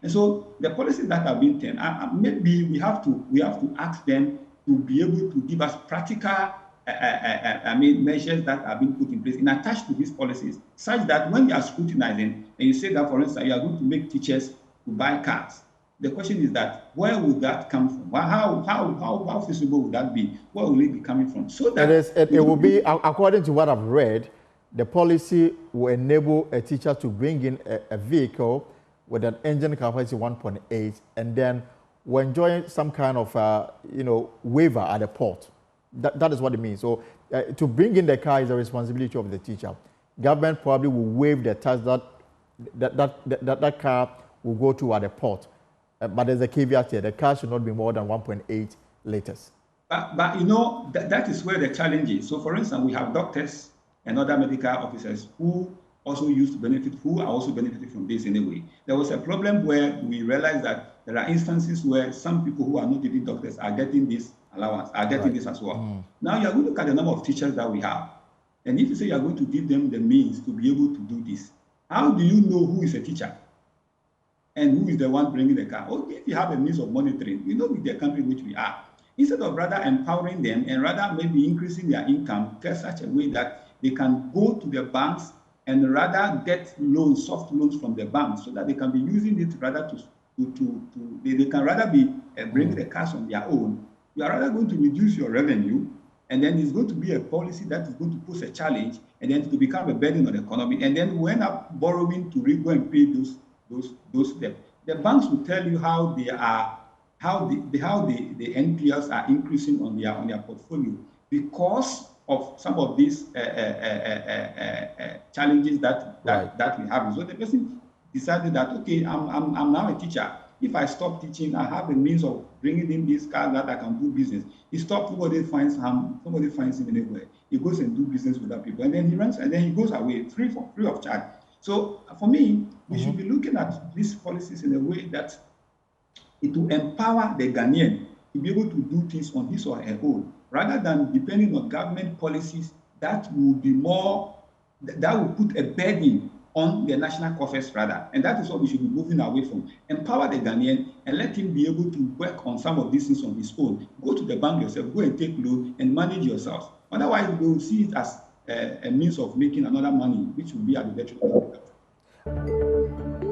And so the policies that have been taken, maybe we have to ask them to be able to give us practical measures that have been put in place and attached to these policies, such that when you are scrutinizing and you say that, for instance, you are going to make teachers to buy cars, the question is that where would that come from? How feasible would that be? Where will it be coming from? So that it will be, according to what I've read, the policy will enable a teacher to bring in a vehicle with an engine capacity 1.8, and then will enjoy some kind of waiver at the port. That is what it means. So to bring in the car is the responsibility of the teacher. Government probably will waive the tax that car will go to at the port. But there's a caveat here: the car should not be more than 1.8 liters. But that is where the challenge is. So, for instance, we have doctors and other medical officers who also used to benefit, who are also benefiting from this in a way. There was a problem where we realized that there are instances where some people who are not even doctors are getting this allowance, are getting this as well. Now, you are going to look at the number of teachers that we have. And if you say you are going to give them the means to be able to do this, how do you know who is a teacher and who is the one bringing the car? Or if you have a means of monitoring, with the country in which we are, instead of rather empowering them and rather maybe increasing their income in such a way that they can go to the banks and rather get loans, soft loans from the banks, so that they can be using it rather they can rather be bringing the cash on their own. You are rather going to reduce your revenue, and then it's going to be a policy that is going to pose a challenge, and then to become a burden on the economy, and then we end up borrowing to go and pay those debts. The banks will tell you how the NPLs are increasing on their portfolio because of some of these challenges that we have. So the person decided that, okay, I'm now a teacher. If I stop teaching, I have a means of bringing in these cars that I can do business. He stops, somebody finds him anywhere. He goes and do business with other people, and then he runs, and then he goes away free of charge. So for me, we should be looking at these policies in a way that it will empower the Ghanaian to be able to do things on his or her own, rather than depending on government policies that will put a burden on the national coffers rather. And that is what we should be moving away from. Empower the Ghanaian and let him be able to work on some of these things on his own. Go to the bank yourself, go and take loan and manage yourself. Otherwise, we will see it as a means of making another money, which will be at the detriment of the country.